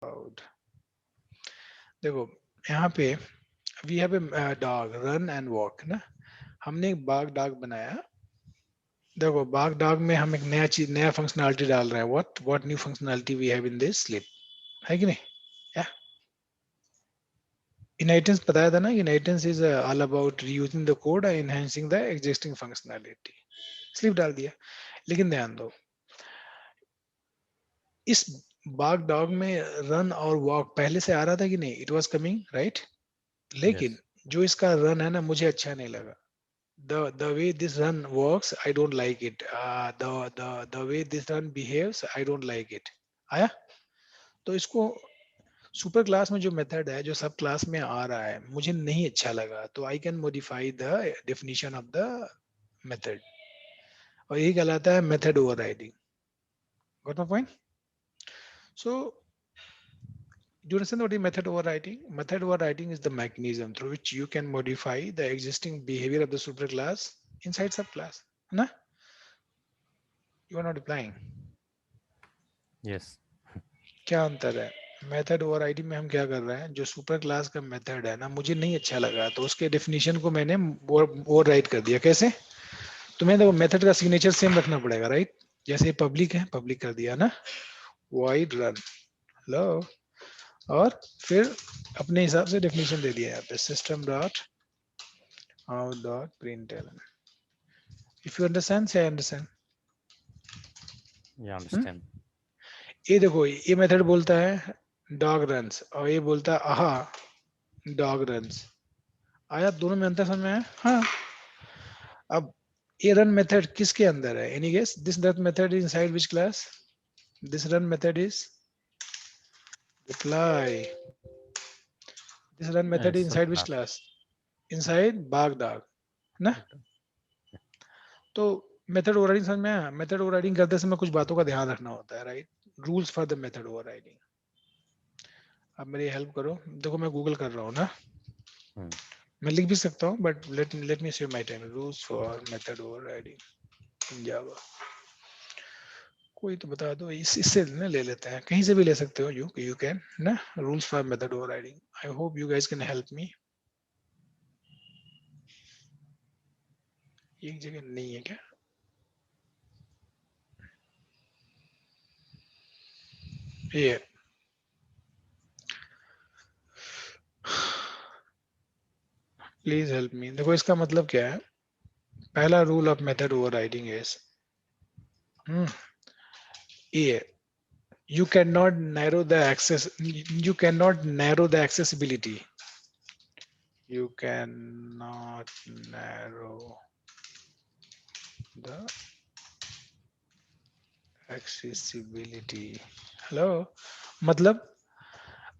Out. देखो यहाँ पे we have a dog run and walk ना, हमने एक बाग डॉग बनाया। देखो बाग डॉग में हम एक नया चीज नया फंक्शनैलिटी डाल रहे हैं। What new functionality we have in this slip, है कि नहीं? या इनहेरिटेंस बताया था ना, inheritance is all about reusing the code and enhancing the existing functionality. Slip डाल दिया। लेकिन ध्यान दो, इस बाग डॉग में रन और वॉक पहले से आ रहा था कि नहीं? It was coming right. लेकिन Yes. जो इसका रन है ना, मुझे अच्छा नहीं लगा। The way this run works, I don't like it. The way this run behaves, I don't like it. आया? तो इसको सुपर क्लास में जो मेथड है, जो सब क्लास में आ रहा है, मुझे नहीं अच्छा लगा। तो I can modify the definition of the method, और यही कहलाता है method overriding. Got my point? So do you understand what is method overriding? Method overriding is the mechanism through which you can modify the existing behavior of the superclass inside subclass. है ना? You are not replying. Yes. क्या अंतर है? Method overriding में हम क्या कर रहे हैं, जो सुपर क्लास का मेथड है ना, मुझे नहीं अच्छा लगा, तो उसके डेफिनेशन को मैंने ओवरराइड कर दिया। कैसे? तुम्हें देखो मेथड का सिग्नेचर सेम रखना पड़ेगा राइट। जैसे पब्लिक है, पब्लिक कर दिया ना, वाइड रन, हेलो, और फिर अपने हिसाब से डेफिनेशन दे दिया यहाँ पे, system dot out dot println. If you understand say understand. Yeah, understand. ये देखो, ये मेथड बोलता है डॉग रन्स, और ये बोलता है आहा डॉग रन्स। आया? दोनों में अंतर समझ में आया? हाँ। अब ये रन मेथड किसके अंदर है? Any guess? This run method is inside which class? This run method is reply. This run method is inside which Subclass. Class? Inside बाग डॉग ना। Okay. तो मेथड ओवरराइडिंग समझ में आया? मेथड ओवरराइडिंग करते समय कुछ बातों का ध्यान रखना होता है right. Rules for the method overriding. अब मेरी हेल्प करो, देखो मैं गूगल कर रहा हूँ ना, Hmm. मैं लिख भी सकता हूँ, but let me save my time. Rules for method overriding in Java. कोई तो बता दो, इससे ना ले लेते हैं, कहीं से भी ले सकते हो। यू कैन ना, rules for method overriding. I hope you guys can help me. एक जगह नहीं है क्या? ये प्लीज हेल्प मी। देखो इसका मतलब क्या है? पहला rule of method overriding is ये, you cannot narrow the access, you cannot narrow the accessibility, you cannot narrow the accessibility। Hello, मतलब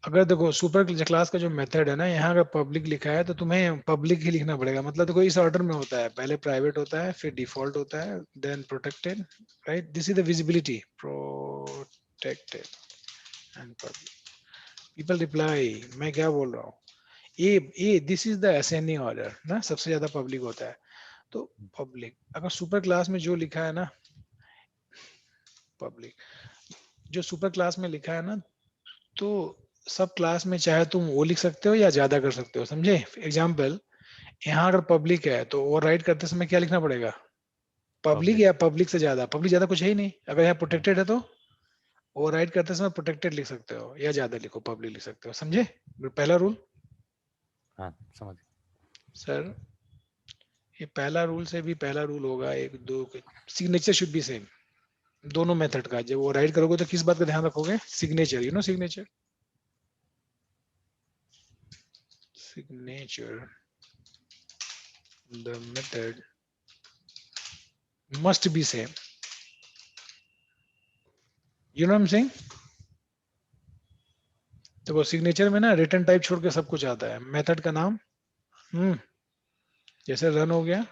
अगर देखो सुपर क्लास का जो मेथड है ना, यहाँ अगर पब्लिक लिखा है तो तुम्हें पब्लिक ही लिखना पड़ेगा। मतलब देखो इस ऑर्डर में होता है, पहले प्राइवेट होता है, फिर डिफॉल्ट होता है, then protected, right. This is the visibility, protected and public. People reply, मैं क्या बोल रहा हूँ, ये this is the ascending order ना, सबसे ज्यादा पब्लिक होता है। तो पब्लिक अगर सुपर क्लास में जो लिखा है ना, पब्लिक जो सुपर क्लास में लिखा है ना, तो सब क्लास में चाहे तुम वो लिख सकते हो या ज्यादा कर सकते हो, समझे? एग्जाम्पल, यहाँ अगर पब्लिक है तो ओवरराइड करते समय क्या लिखना पड़ेगा? Public Public. या पब्लिक से ज्यादा? पब्लिक ज्यादा कुछ है ही नहीं। अगर यहाँ Hmm. प्रोटेक्टेड है तो ओवरराइड करते समय प्रोटेक्टेड लिख सकते हो, या ज्यादा लिखो, पब्लिक लिख सकते हो, समझे? पहला रूल। हाँ, समझ गया। सर ये पहला रूल से भी पहला रूल होगा, एक दो, सिग्नेचर शुड बी सेम दोनों मेथड का। जब वो राइट करोगे तो किस बात का ध्यान रखोगे? Signature, you know signature, signature, the method must be same, you know what I'm saying? देखो सिग्नेचर में ना रिटर्न टाइप छोड़ के सब कुछ आता है, मेथड का नाम, जैसे रन हो गया,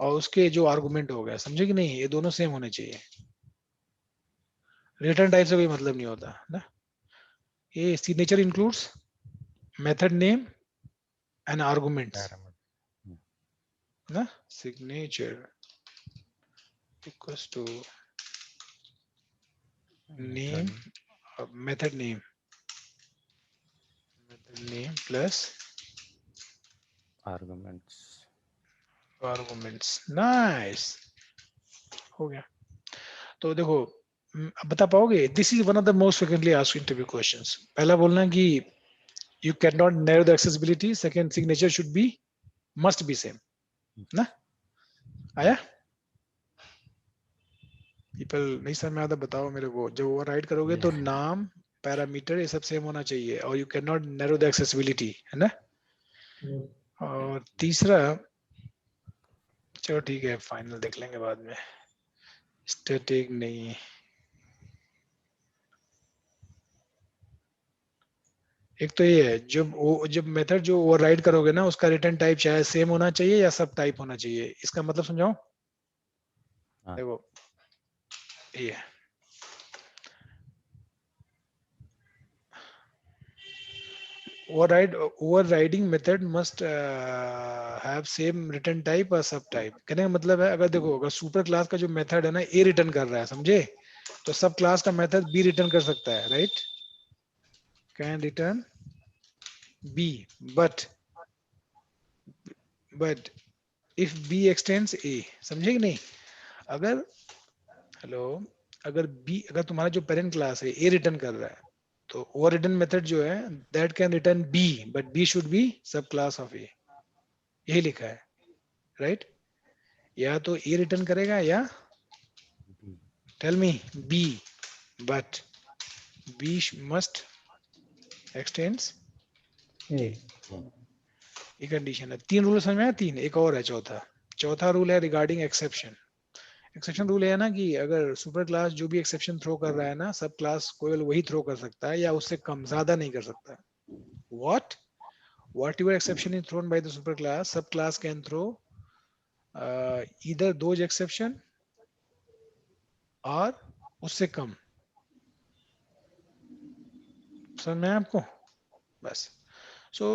और उसके जो आर्गुमेंट हो गया, समझे कि नहीं? ये दोनों सेम होने चाहिए। रिटर्न टाइप से कोई मतलब नहीं होता ना। ये signature includes method name and arguments Paramount. Hmm. ना। Signature equals to Method name, name. Method name, name plus arguments. Arguments. Nice, हो गया। तो देखो, अब बता पाओगे, this is one of the most frequently asked interview questions. पहला बोलना कि you cannot narrow the accessibility, second signature should be, must be same ना, आया? पीपल नहीं समझ में आता, बताओ मेरे को। जब ओवरराइड करोगे तो Yes. नाम, पैरामीटर, ये सब सेम होना चाहिए, और you can not narrow the accessibility, है ना। और तीसरा, चलो ठीक है, फाइनल देख लेंगे बाद में, स्टैटिक नहीं। एक तो ये है, जब मेथड जो ओवरराइड करोगे ना, उसका रिटर्न टाइप चाहे सेम होना चाहिए या सब टाइप होना चाहिए। इसका मतलब समझाओ। हाँ. देखो ये overriding method must have same return type or सब टाइप। कहने का मतलब है, अगर देखो, अगर सुपर क्लास का जो मेथड है ना ए रिटर्न कर रहा है, समझे, तो सब क्लास का मेथड बी रिटर्न कर सकता है, right, can return B, but but if B extends A, समझे कि नहीं। अगर, हेलो, अगर तुम्हारा जो पेरेंट क्लास है ए रिटर्न कर रहा है, तो ओवर रिटर्न मेथड जो है, that can return B, but B should be subclass of A, यही लिखा है, राइट। या तो ए रिटर्न करेगा, या B. Tell me B, but B must extends A. A. ये कंडीशन है। तीन रूल समझ में आया? तीन, एक और है चौथा। चौथा रूल है रिगार्डिंग एक्सेप्शन। एक्सेप्शन रूल है ना कि अगर सुपर क्लास जो भी एक्सेप्शन थ्रो कर रहा है ना, सब क्लास कोई वही थ्रो कर सकता है, या उससे कम, ज्यादा नहीं कर सकता। What whatever exception is thrown by the superclass, subclass can throw either those exception और उससे कम। समझ में आया आपको? बस। सो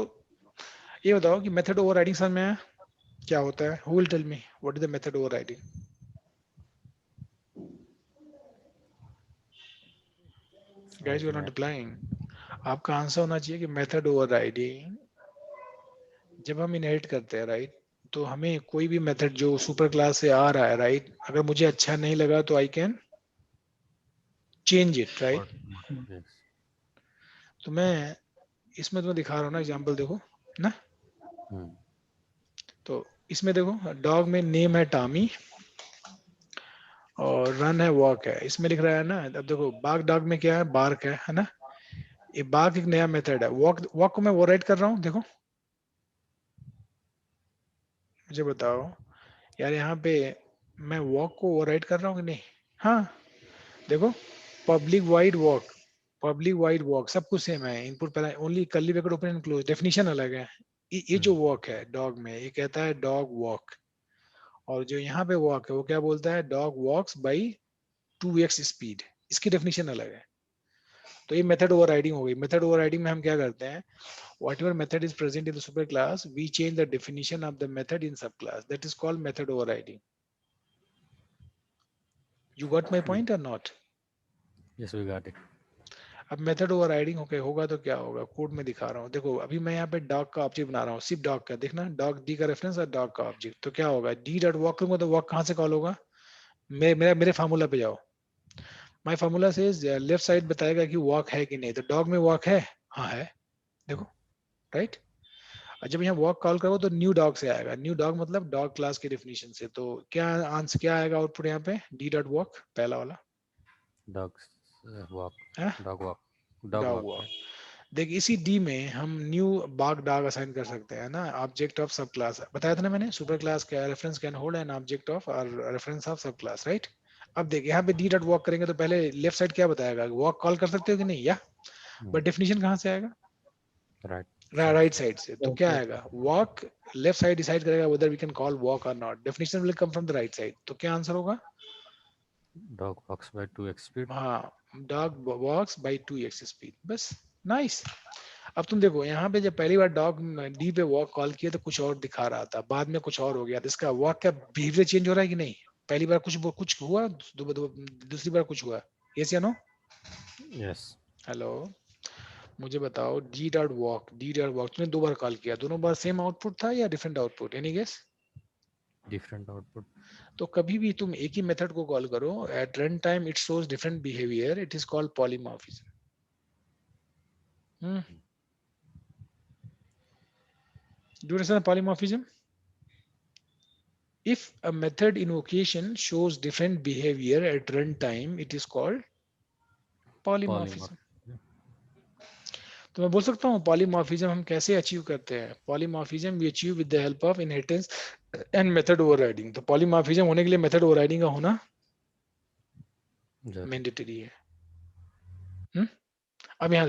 ये बताओ कि मेथड ओवरराइडिंग समझ में आया क्या होता है? Who will tell me what is the method overriding? Guys you are not Argument. Replying. आपका आंसर होना चाहिए कि मेथड ओवरराइडिंग, जब हम इनहेरिट करते हैं, राइट, तो हमें कोई भी मेथड जो सुपर क्लास से आ रहा है, राइट, अगर मुझे अच्छा नहीं लगा तो I can change it, right. Or yes. तो मैं इसमें तुम्हें दिखा रहा हूँ ना, एग्जाम्पल देखो ना। Hmm. तो इसमें देखो, डॉग में नेम है टॉमी और रन है वॉक है, इसमें लिख रहा है ना। अब देखो, बाग डॉग में क्या है? बार्क है ना। ये बार्क एक नया मेथड है। वॉक, वॉक को मैं ओवरराइड कर रहा हूँ, देखो, मुझे बताओ यार, यहाँ पे मैं वॉक को ओवरराइड कर रहा हूँ कि नहीं? हाँ, देखो, public wide walk, public wide walk, सब कुछ सेम है। इनपुट पहला only curly bracket open and close, definition अलग है। ये जो Hmm. वॉक है डॉग में, ये कहता है डॉग वॉक, और जो यहाँ पे वॉक है वो क्या बोलता है? Dog walks by 2x speed. इसकी डेफिनेशन अलग है। तो ये मेथड ओवरराइडिंग हो गई। मेथड ओवरराइडिंग में हम क्या करते हैं? whatever method is present in the super class, we change the definition of the method in subclass. That is called method overriding. You got my Yeah. point or not? Yes, we got it. अब method overriding होगा तो क्या होगा? Code में दिखा रहा हूँ, देखो, अभी मैं यहाँ पे डॉग का ऑब्जेक्ट बना रहा हूँ, सिर्फ डॉग का। देखना, डॉग डी का रेफरेंस और डॉग का ऑब्जेक्ट, तो क्या होगा? डी डॉट वॉक करूंगा तो वॉक कहाँ से कॉल होगा? मेरे फार्मूला पे जाओ। माय फार्मूला से लेफ्ट साइड बताएगा कि वॉक है कि नहीं, तो डॉग में वॉक है, हाँ है, देखो, राइट। और जब यहाँ वॉक कॉल करो तो न्यू डॉग से आएगा। न्यू डॉग मतलब डॉग क्लास की डेफिनेशन से। तो क्या आंसर, क्या आएगा आउटपुट यहाँ पे? डी डॉट वॉक, पहला वाला Dogs walk. है, Dog walk. Dog dog walk. Walk. Right. देख, इसी डी में हम न्यू बाग डॉग असाइन कर सकते हैं ना, ऑब्जेक्ट ऑफ सब क्लास। बताया था ना मैंने, सुपर क्लास का reference can hold an object of और रेफरेंस ऑफ सब क्लास, राइट। अब देख, यहाँ पे डी डॉट वॉक करेंगे तो पहले लेफ्ट साइड क्या बताएगा? वॉक कॉल कर सकते हो कि नहीं, या Hmm. बट डेफिनेशन कहाँ से आएगा? Right side. राइट साइड से। तो क्या आएगा? वॉक, लेफ्ट साइड डिसाइड करेगा whether we can call walk or not. Definition will come from the right side. तो क्या आंसर होगा? Dog walks by 2x speed. हाँ, dog walks by 2x speed, बस। नाइस। अब तुम देखो, यहाँ पे जब पहली बार डॉग डी पे वॉक कॉल किया तो कुछ और दिखा रहा था, बाद में कुछ और हो गया। तो इसका वॉक का बिहेवियर चेंज हो रहा है कि नहीं? पहली बार कुछ हुआ, दूसरी बार कुछ हुआ, यस या नो? Yes. हेलो। मुझे बताओ d.walk तुमने 2 बार कॉल किया, दोनों बार सेम आउटपुट था या different output? Any guess? different output. तो कभी भी तुम एक ही मेथड को कॉल करो, at run time it shows different behaviour, it is called polymorphism. Do you understand polymorphism? If a method invocation shows different behavior at runtime, it is called Polymorph. polymorphism. तो मैं बोल सकता हूँ polymorphism हम कैसे achieve करते हैं? Polymorphism we achieve with the help of inheritance and method overriding. तो पॉलीमॉर्फिज्म होने के लिए मेथड ओवरराइडिंग का होना जरूर. मैंडेटरी है. अब यहाँ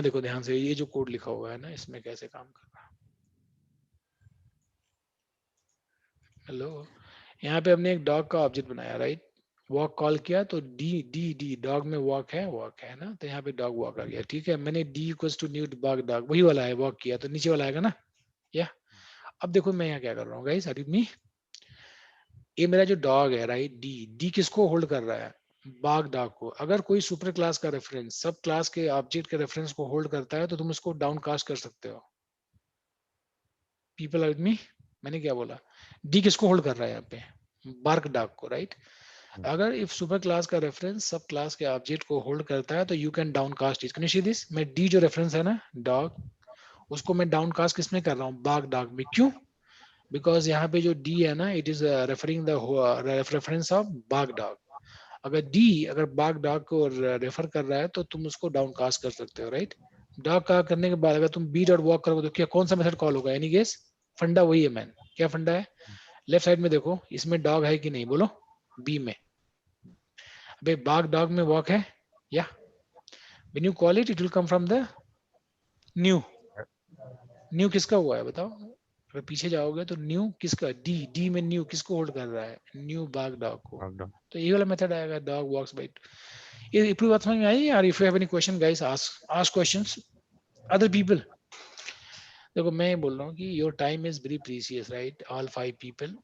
देखो ध्यान से, ये जो कोड लिखा हुआ है ना, इसमें कैसे काम कर रहा है. हेलो, यहाँ पे हमने एक डॉग का ऑब्जेक्ट बनाया, राइट? वॉक कॉल किया तो डी डी डी डॉग में वॉक है ना, तो यहाँ पे डॉग वॉक आ गया. ठीक है, मैंने D equals to new dog dog वही वाला है, वॉक किया तो नीचे वाला आएगा ना. या अब देखो मैं यहाँ क्या कर रहा हूँ गाइस, आर यू मी? ये मेरा जो डॉग है, राइट, डी डी किसको होल्ड कर रहा है? बाग डॉग को. अगर कोई सुपर क्लास का रेफरेंस सब क्लास के ऑब्जेक्ट के रेफरेंस को होल्ड करता है तो तुम उसको डाउन कास्ट कर सकते हो. People are with me? मैंने क्या बोला? डी किसको होल्ड कर रहा है यहाँ पे? बार्क डॉग को, राइट? अगर इफ सुपर क्लास का रेफरेंस सब क्लास के ऑब्जेक्ट को होल्ड करता है तो you can down cast it. Can you see this? मैं डी जो रेफरेंस है ना डॉग, उसको मैं डाउन कास्ट किसमें कर रहा हूँ? बाग डॉग में. क्यों? बिकॉज यहाँ पे जो डी है ना, it is referring the reference of Bagh dog. अगर डी अगर बाग डॉग को रेफर कर रहा है तो तुम उसको डाउन कास्ट कर सकते हो, राइट? डॉग का करने के बाद अगर तुम बी डॉट वॉक करोगे तो क्या कौन सा मेथड कॉल होगा? Any guess? फंडा वही है मैन. क्या फंडा है? लेफ्ट साइड में देखो, इसमें डॉग है कि नहीं, बोलो. बी में. अबे बाग डॉग में वॉक है या? When you call it, it will come from the new. New किसका हुआ है बताओ? अगर पीछे जाओगे तो न्यू किसका? डी डी में न्यू किसको होल्ड कर रहा है? न्यू बाग डॉग को. Lockdown. तो ये वाला मेथड आएगा, डॉग वॉक्स बाय. ये पूरी बात समझ में आई यार? If you have any question guys, ask questions other people. देखो मैं ये बोल रहा हूँ कि your time is very precious, right? All 5 people.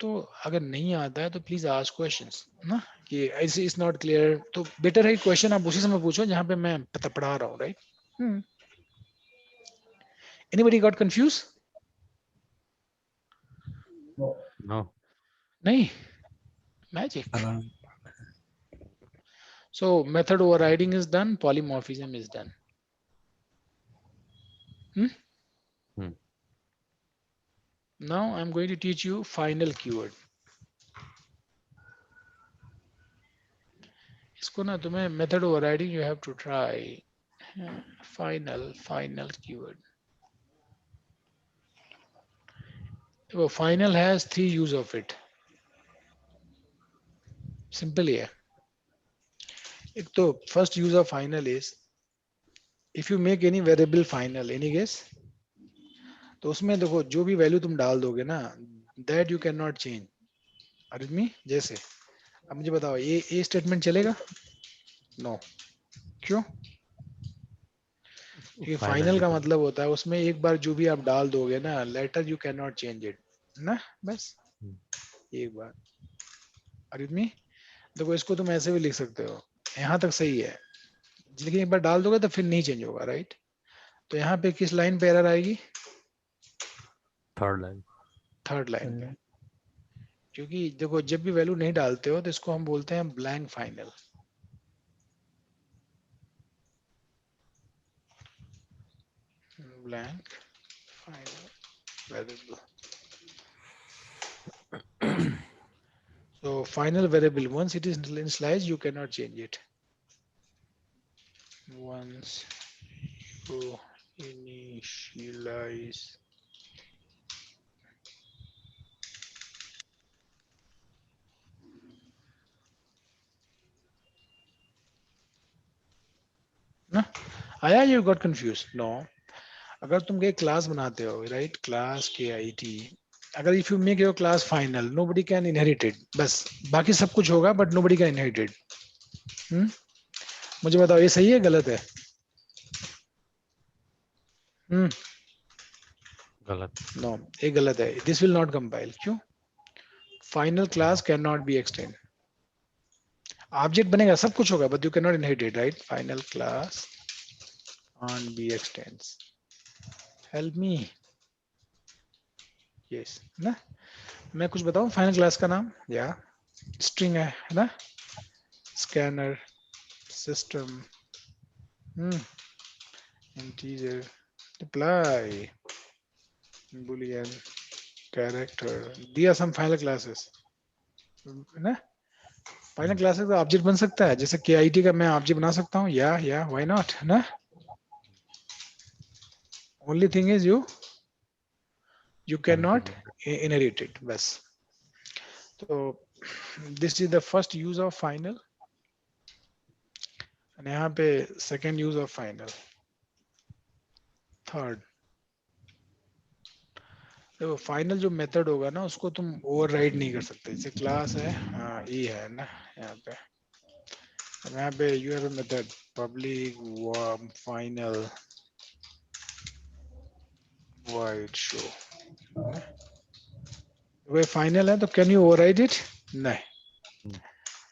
तो अगर नहीं आता है तो प्लीज आस्क क्वेश्चंस ना, कि ऐसे इज नॉट क्लियर तो बेटर है क्वेश्चन आप उसी समय पूछो जहाँ पे मैं पढ़ा रहा हूँ, right? Anybody got confuse? No. नहीं? Magic. Uh, So method overriding is done, polymorphism is done. Hmm. Now I'm going to teach you final keyword. इसको ना तुम्हें method overriding you have to try. Final keyword. देखो final has 3 use of it. Simple ही है. एक तो first use of final is if you make any variable final, any guess? तो उसमें देखो जो भी वैल्यू तुम डाल दोगे ना, that you cannot change. Are you with me? जैसे अब मुझे बताओ ये स्टेटमेंट चलेगा? नो. क्यों? क्योंकि फाइनल का मतलब होता है उसमें एक बार जो भी आप डाल दोगे ना, later you can not change it ना, बस एक बार. अरे मी देखो इसको तुम ऐसे भी लिख सकते हो, यहाँ तक सही है, लेकिन एक बार डाल दोगे तो फिर नहीं चेंज होगा, राइट? तो यहाँ पे किस लाइन पे एरर आएगी? थर्ड लाइन पे. क्योंकि देखो जब भी वैल्यू नहीं डालते हो तो इसको हम बोलते हैं blank final. Blank final variable. So final variable, once it is initialized, you cannot change it. Once you initialize ना, आया? You got confused? No. अगर तुम एक क्लास बनाते हो, राइट, क्लास के IT, अगर if you make your class final, nobody can inherit it, बस बाकी सब कुछ होगा but nobody can inherit it. मुझे बताओ ये सही है गलत है? गलत. नो, ये गलत है. This will not compile. क्यों? Final class can not be extend. Object बनेगा, सब कुछ होगा, but you can not inherit it, right? Final class can't be extends. Help me. Yes, ना? मैं कुछ बताऊं फाइनल क्लास का नाम? या स्ट्रिंग है ना? Scanner, system, integer, reply, boolean, character. दिया some final classes, है ना? फाइनल क्लासेस का ऑब्जेक्ट बन सकता है, जैसे KIT का मैं ऑब्जेक्ट बना सकता हूँ, या व्हाई नॉट, है ना? Only thing is you cannot inherit it, बस. तो this is the first use of final, and यहाँ पे second use of final. Third, देखो फाइनल जो मेथड होगा ना उसको तुम ओवरराइड नहीं कर सकते. जैसे क्लास है, ई है ना, यहाँ पे you have a method public final void show. वो फाइनल है तो कैन यू ओवरराइड इट? नहीं.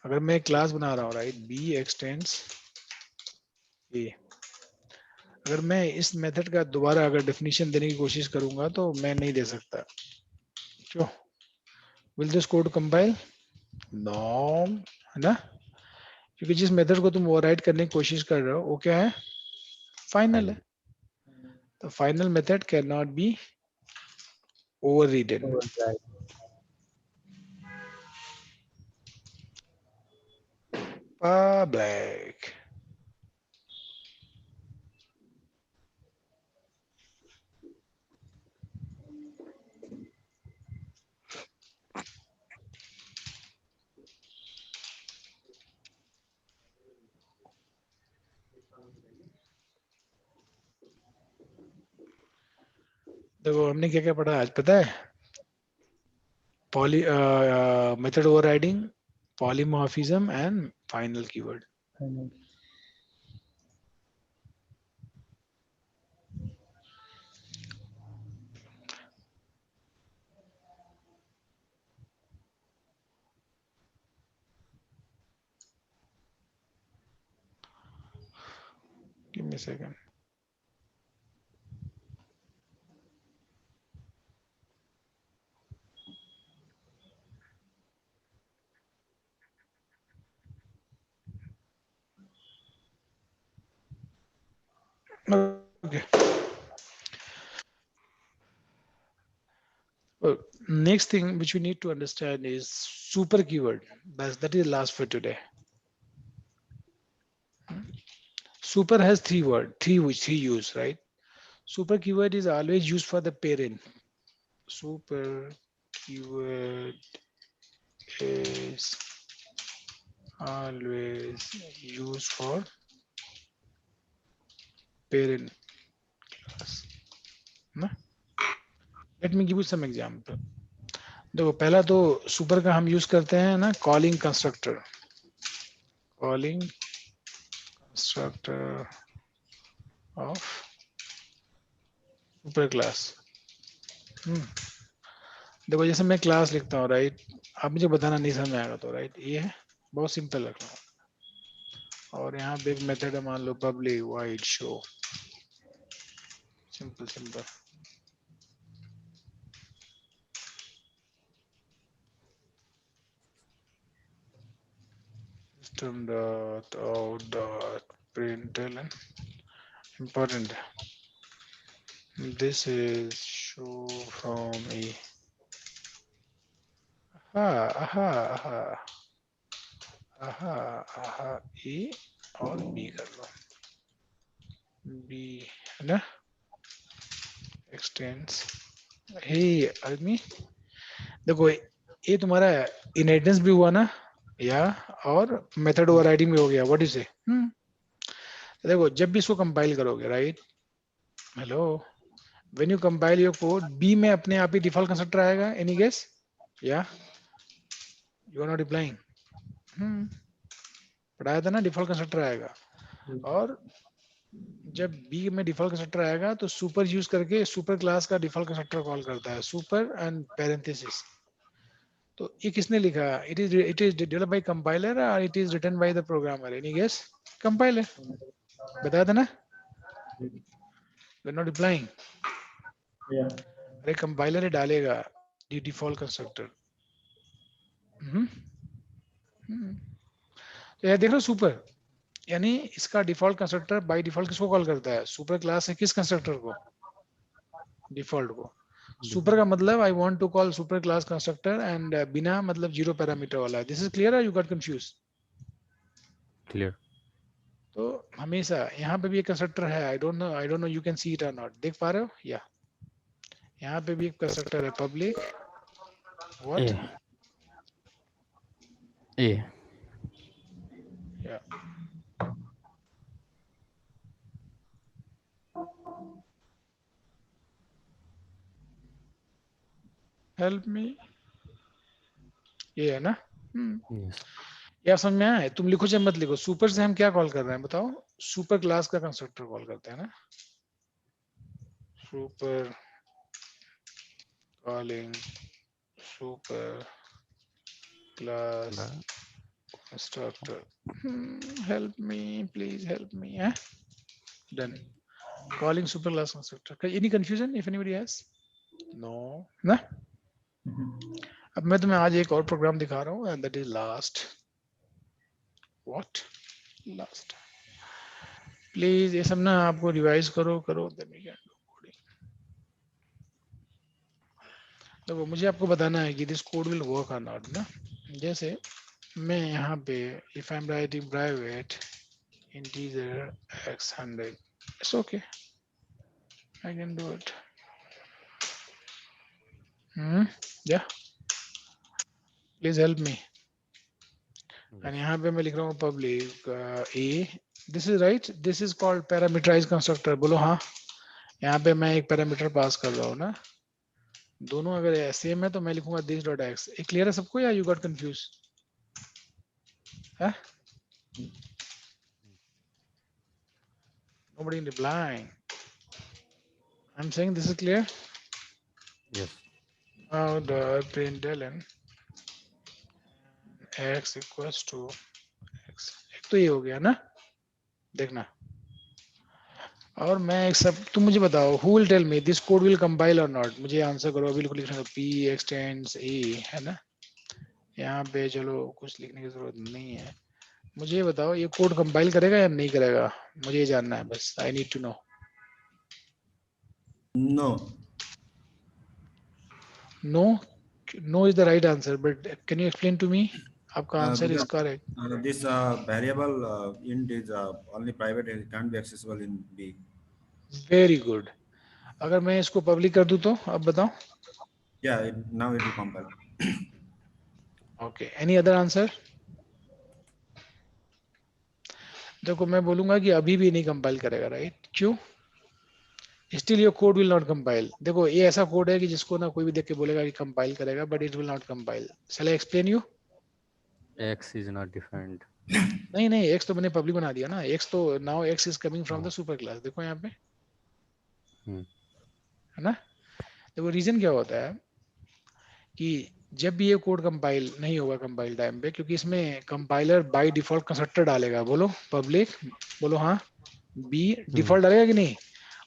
अगर मैं क्लास बना रहा हूँ, राइट, बी एक्सटेंड्स ए, अगर मैं इस मेथड का दोबारा अगर डेफिनेशन देने की कोशिश करूंगा तो मैं नहीं दे सकता. क्यों? Will this code compile? No, है ना? क्योंकि जिस मेथड को तुम ओवरराइड करने की कोशिश कर रहे हो वो क्या है? फाइनल है. तो final method can not be overridden. Public. देखो हमने क्या क्या पढ़ा आज पता है? Method overriding, polymorphism, and final keyword. Give me a second. Okay. Next thing which we need to understand is super keyword. That is last for today. Super has three use, right? Super keyword is always used for the parent. Super keyword is always used for parent class. Let me give you some example. देखो पहला तो super का हम use करते हैं ना, calling constructor. Calling constructor of super class. देखो जैसे मैं क्लास लिखता हूँ, राइट, आप मुझे बताना नहीं समझ आएगा तो, राइट, ये है बहुत सिंपल रख रहा हूँ, और यहाँ पे एक मेथड है, मान लो public void show. Simple simple. System dot out dot println. important, this is show from a. A और बी कर लो. बी है ना, एक्सटेंस. हे आदमी, देखो ये तुम्हारा इनहेरिटेंस भी हुआ ना, या और मेथड ओवरराइडिंग भी हो गया. What is it? देखो जब भी इसको कंपाइल करोगे, right, hello, when you compile your code, B में अपने आप ही डिफॉल्ट कंस्ट्रक्टर आएगा. Any guess? या यू आर नॉट रिप्लाइंग. पढ़ाया था ना, डिफॉल्ट कंस्ट्रक्टर आएगा. और जब बी में डिफॉल्ट कंस्ट्रक्टर आएगा तो सुपर यूज करके सुपर क्लास का डिफॉल्ट कंस्ट्रक्टर कॉल करता है, सुपर एंड पैरेंथेसिस. तो ये किसने लिखा? It is developed by compiler और it is written by the programmer. Any guess? Compiler. बताया था ना. We're not replying. Yeah. अरे कंपाइलर ही डालेगा डिफॉल्ट कंस्ट्रक्टर. तो यह देख लो सुपर, यानी इसका डिफॉल्ट कंस्ट्रक्टर बाय डिफॉल्ट किसको कॉल करता है? सुपर क्लास है किस कंस्ट्रक्टर को? डिफॉल्ट को. सुपर का मतलब I want to call super class constructor and बिना मतलब जीरो पैरामीटर वाला. This is clear? You got confuse? Clear. तो हमेशा यहाँ पे भी एक कंस्ट्रक्टर है. I don't know you can see it और नॉट. देख पा रहे हो? या यहाँ पे भी एक कंस्ट्रक्टर है पब्लिक व्हाट ए या हेल्प मी, ये है ना. यस. या समझ में आया? तुम लिखो चाहे मत लिखो, सुपर से हम क्या कॉल कर रहे हैं बताओ? सुपर क्लास का कंस्ट्रक्टर कॉल करते हैं ना. Super calling super class constructor. Help me, please help me. Done. Calling super class constructor. Any confusion if anybody has? No. ना? अब मैं तुम्हें आज एक और प्रोग्राम दिखा रहा हूँ and that is last. What? Last. Please ये सब ना आपको रिवाइज करो then we can do coding. देखो मुझे आपको बताना है कि this code will work or not ना. जैसे मैं यहाँ पे if I'm writing private integer x100, it's okay, I can do it. Yeah, please help me. And यहाँ पे मैं लिख रहा हूँ public a. This is right. This is called parameterized constructor. बोलो हाँ. यहाँ पे मैं एक पैरामीटर पास कर रहा हूँ ना. दोनों अगर सेम है तो मैं लिखूंगा this dot x. ये क्लियर है सबको या you got confused? Nobody replying. I'm saying this is clear. Yes. Now the println x equals to x. एक तो ये हो गया ना. देखना. और मैं एक सब तुम मुझे बताओ who will tell me this code will compile or not. मुझे आंसर करो. अभी लिखो लिखना p extends a है ना. यहाँ पे चलो कुछ लिखने की जरूरत नहीं है. मुझे ये बताओ ये कोड कंपाइल करेगा या नहीं करेगा? मुझे ये जानना है बस. I need to know. No. No. No is the right answer but can you explain to me? आपका answer is Because correct. this variable int is only private and it can't be accessible in B. Very good. अगर मैं इसको public कर दूं तो अब बताओ. Yeah, now it will compile. Okay. Any other answer? देखो मैं बोलूंगा कि अभी भी नहीं कंपाइल करेगा. राइट? क्यों? Still your code will not compile. देखो ये ऐसा कोड है कि जिसको ना कोई भी देख के बोलेगा कि कंपाइल करेगा but it will not compile. Shall I explain you? X is not defined. नहीं नहीं, एक्स तो मैंने पब्लिक बना दिया ना. एक्स तो now x is coming from the super class. देखो यहाँ पे है ना. देखो रीजन क्या होता है कि जब भी ये कोड कंपाइल नहीं होगा कंपाइल टाइम पे, क्योंकि इसमें कंपाइलर बाय डिफॉल्ट कंस्ट्रक्टर डालेगा. बोलो पब्लिक. बोलो हाँ. बी डिफॉल्ट डालेगा कि नहीं?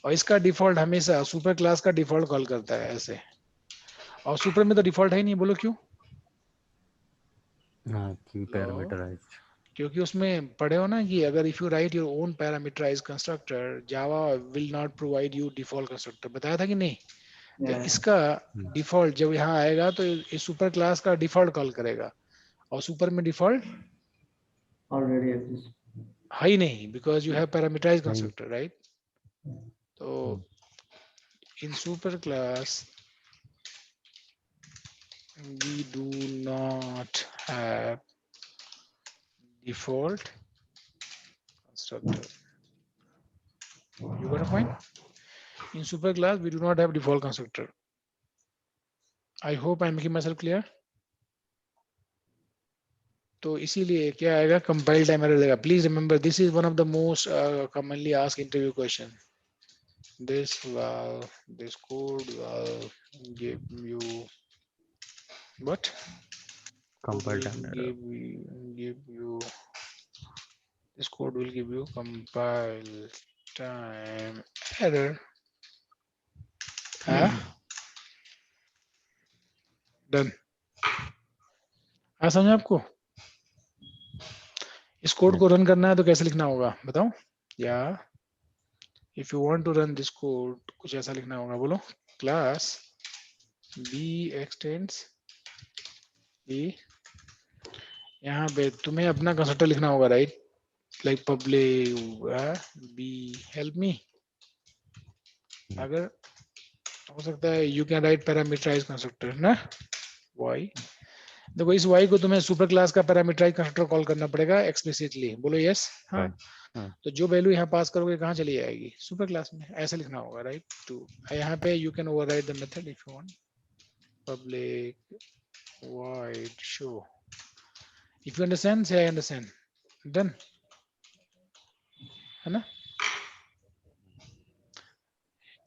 और इसका डिफॉल्ट हमेशा सुपर क्लास का डिफॉल्ट कॉल करता है ऐसे. और सुपर में तो डिफॉल्ट है ही नहीं. बोलो क्यों? हाँ कि पैरामीटराइज्ड. क्योंकि उसमें पढ़े हो ना कि अगर if you write your own parameterize constructor Java will not provide you default constructor. बताया था कि नहीं? तो इसका डिफॉल्ट जब यहाँ आएगा तो इस सुपर क्लास का डिफॉल्ट कॉल करेगा. और सुपर में डिफॉल्ट Already exists. है ही नहीं because you have parameterise constructor. Right? तो in super class we do not have default constructor. You got a point? In super class, we do not have default constructor. I hope I'm making myself clear. तो इसीलिए क्या आएगा? Compile time error देगा. Please remember this is one of the most commonly asked interview question. This code will give you what? Compile time error. Give you this code will give you compile time error. हाँ done. हाँ समझ आपको? इस code को run करना है तो कैसे लिखना होगा बताओ? या if you want to run this code कुछ ऐसा लिखना होगा, बोलो। क्लास बी एक्सटेंड्स बी, यहाँ पे तुम्हें अपना कंस्ट्रक्टर लिखना होगा, right? Like public B help me. अगर हो सकता है you can write parameterize constructor ना, वाई। देखो इस y को तुम्हें सुपर क्लास का पैरामीटराइज कंस्ट्रक्टर कॉल करना पड़ेगा एक्सप्लिसिटली, बोलो यस। हाँ तो जो वैल्यू यहाँ पास करोगे कहाँ चली जाएगी? सुपर क्लास में। ऐसे लिखना होगा, राइट? टू यहाँ पे you can override the method if you want, public void show। If you understand से आई अंडरस्टैंड, डन है ना?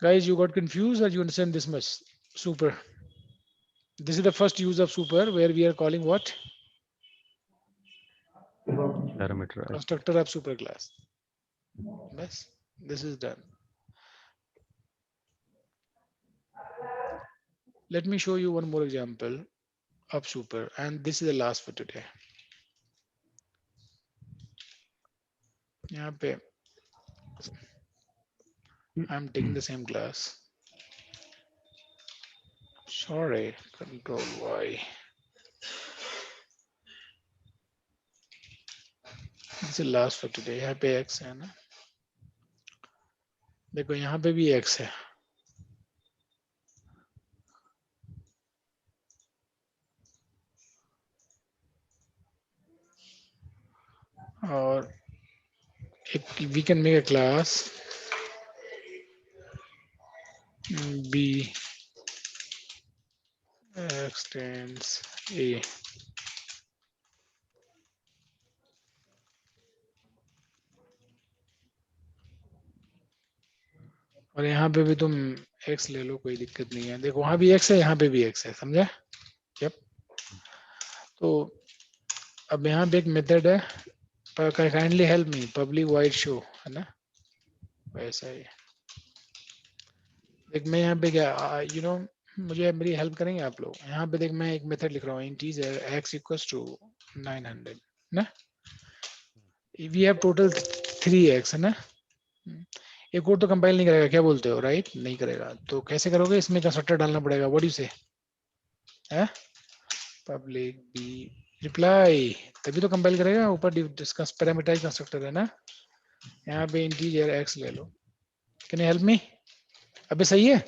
Guys, you got confused or you understand this much? Super. This is the first use of super where we are calling what? Parameterized. Constructor of super class. Yes, this is done. Let me show you one more example of super, and this is the last for today. यहाँ पे I'm taking the same class. Sorry, control Y. This is last for today. यहाँ पे x है ना, देखो यहाँ पे भी x है, और we can make a class b extends a। और यहाँ पे भी तुम x ले लो, कोई दिक्कत नहीं है। देखो वहां भी x है, यहाँ पे भी x है, समझा? यप। तो अब यहाँ पे एक मेथड है, kindly help me, public void show है ना, वैसा ही। देख मैं यहाँ पे क्या यू नो मुझे मेरी हेल्प करेंगे आप लोग? यहाँ पे देख मैं एक मेथड लिख रहा हूँ, इंटीजर x इक्वल्स टू 900 ना, वी हैव टोटल 3x है ना। एक कोड तो कंपाइल नहीं करेगा, क्या बोलते हो? राइट नहीं करेगा तो कैसे करोगे? इसमें कंस्ट्रक्टर डालना पड़ेगा, व्हाट डू यू से? पब्लिक बी रिप्लाई, तभी तो कंपाइल करेगा। ऊपर डिस्कस पैरामीटराइज कंस्ट्रक्टर है ना, यहाँ पे इंटीजर x ले लो। Can you help me? अबे सही है?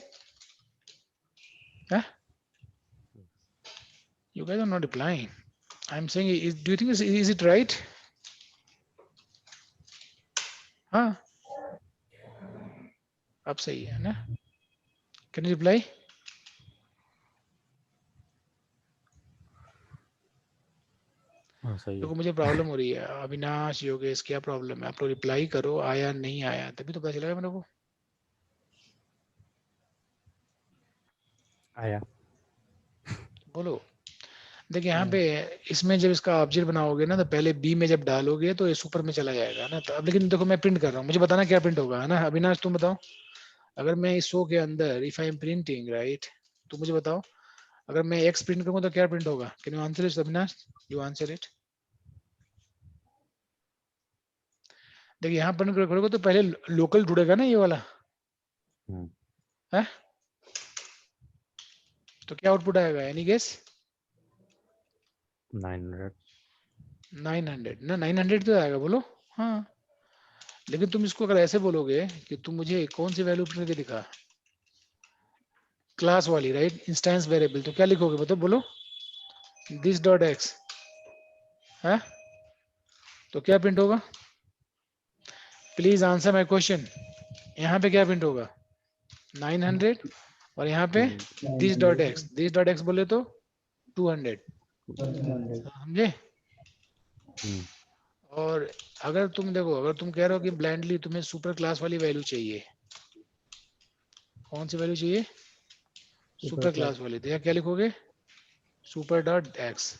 You guys are not replying. I'm saying, do you think is it right? हाँ अब सही है ना? Can you reply? सही है। देखो मुझे प्रॉब्लम हो रही है, अविनाश योगेश क्या प्रॉब्लम है? आप लोग रिप्लाई करो, आया नहीं आया तभी तो पता चलेगा मेरे को। आया। बोलो। देखिए यहाँ पे इसमें जब इसका ऑब्जेक्ट बनाओगे ना तो पहले बी में जब डालोगे तो ये सुपर में चला जाएगा ना। तो अब लेकिन देखो मैं प्रिंट कर रहा हूँ, मुझे बताना क्या प्रिंट होगा, है ना? अविनाश तुम बताओ, अगर मैं इस शो के अंदर if I am printing right, तो मुझे बताओ अगर मैं एक्स प्रिंट करूंगा तो क्या प्रिंट होगा? Can you answer it Avinash? You answer it. देखिए यहाँ प्रिंट करोगे तो पहले लोकल जुड़ेगा ना ये वाला, है? तो क्या आउटपुट आएगा? Any guess? 900 ना 900 तो आएगा, बोलो। हाँ लेकिन तुम इसको अगर ऐसे बोलोगे कि तुम मुझे कौन सी वैल्यू प्रिंट करके दिखा, क्लास वाली राइट, इंस्टेंस वेरिएबल, तो क्या लिखोगे बताओ? बोलो दिस डॉट एक्स है, तो क्या प्रिंट होगा? Please answer my question. यहाँ पे क्या प्रिंट होगा? 900, और यहाँ पे दिस डॉट एक्स बोले तो 200, समझे? और अगर तुम देखो, अगर तुम कह रहे हो कि ब्लाइंडली तुम्हें सुपर क्लास वाली वैल्यू चाहिए, कौन सी वैल्यू चाहिए? सुपर क्लास वाली, तो यहाँ क्या लिखोगे? Super dot x.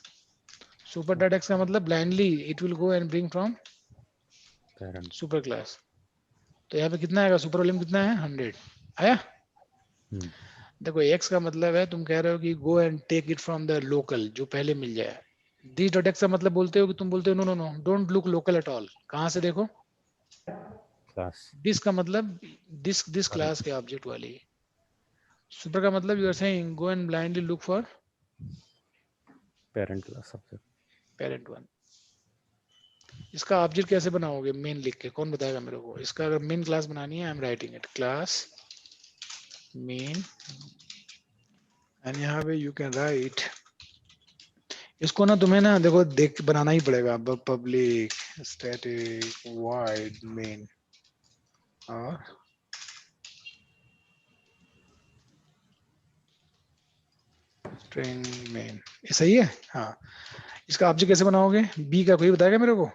Super dot x का मतलब blindly it will go and bring from parent super class, तो यहाँ पे कितना आएगा, सुपर वॉल्यूम कितना है 100 आया। हम्म, देखो x का मतलब है तुम कह रहे हो कि go and take it from the local, जो पहले मिल जाए। दिस डॉट एक्स का मतलब बोलते हो कि तुम बोलते हो no no no don't look local at all. कहाँ से देखो, क्लास दिस का मतलब दिस क्लास के ऑब्जेक्ट वाली। सुपर का मतलब you are saying go and blindly look for parent class subject. Parent one. इसका ऑब्जेक्ट कैसे बनाओगे, मेन लिख के, कौन बताएगा मेरे को। इसका अगर मेन क्लास बनानी है, I am writing it class main, and यहाँ पे यू कैन राइट, इसको ना तुम्हें ना देखो देख बनाना ही पड़ेगा। पब्लिक स्टैटिक वाइड मेन और स्ट्रिंग मेन, ये सही है। हाँ, इसका ऑब्जेक्ट कैसे बनाओगे, बी का कोई बताएगा मेरे को।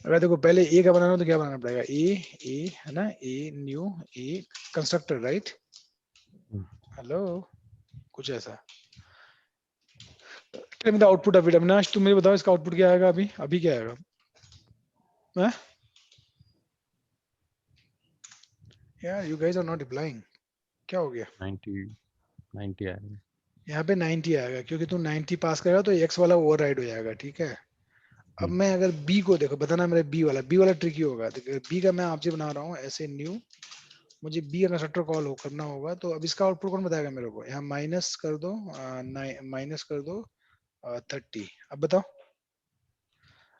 अगर देखो पहले ए का बनाना हो तो क्या बनाना पड़ेगा, ए है ना, a new A constructor right. Hello, कुछ ऐसा। आउटपुट अभी अविनाश तुम मुझे बताओ इसका आउटपुट क्या आएगा, अभी अभी क्या आएगा। यार you guys are not replying, क्या हो गया। 90 आएगा। यहाँ पे 90 आएगा क्योंकि तुम 90 पास करेगा तो एक्स वाला ओवरराइड हो जाएगा, ठीक है। अब मैं अगर बी को देखो, बताना मेरे बी वाला ट्रिकी होगा। बी का मैं ऑब्जेक्ट बना रहा हूँ ऐसे न्यू, मुझे बी कंस्ट्रक्टर कॉल करना होगा। तो अब इसका आउटपुट कौन बताएगा मेरे को, यहाँ माइनस कर दो, माइनस कर दो 30। अब बताओ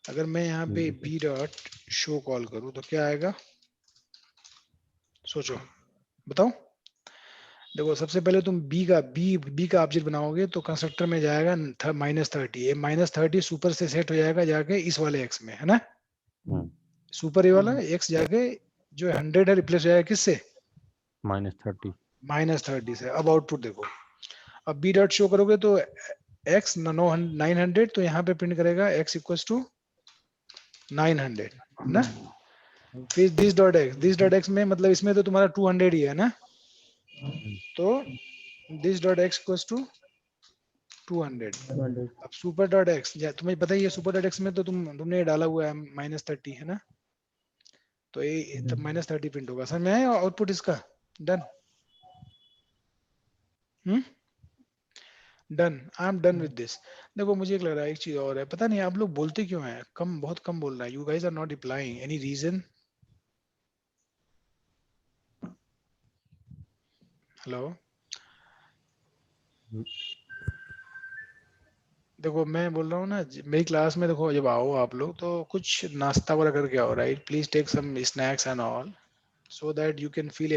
अगर मैं यहाँ पे बी डॉट शो कॉल करूँ तो क्या आएगा, सोचो बताओ। देखो सबसे पहले तुम बी का ऑब्जेक्ट बनाओगे तो कंस्ट्रक्टर में जाएगा -30, ये -30 सुपर से सेट हो जाएगा जाके इस वाले एक्स में, है ना। सुपर ए वाला एक्स जाके जो 100 है रिप्लेस हो जाएगा किससे, -30। -30 से। अब आउटपुट देखो, अब बी डॉट शो करोगे तो एक्स 900, तो यहाँ पे प्रिंट करेगा x इक्वल्स टू 900 ना। फिर दिस डॉट एक्स में मतलब इसमें तो तुम्हारा 200 ही है ना, तो this dot X equals to 200। अब सुपर डॉट एक्स, तुम्हें पता ही है सुपर डॉट एक्स में तो तुमने ये डाला हुआ है -30 है ना, तो ये तब -30 प्रिंट होगा। समझ में आया आउटपुट इसका, done. Done, I am done with this. देखो मुझे एक लग रहा है एक चीज और है, पता नहीं आप लोग बोलते क्यों हैं, कम बहुत कम बोल रहा है। You guys are not replying, any reason. Hello, देखो मैं बोल रहा हूँ ना, मेरी क्लास में देखो जब आओ आप लोग तो कुछ नाश्ता वगैरह करके आओ right, please take some snacks and all so that you can feel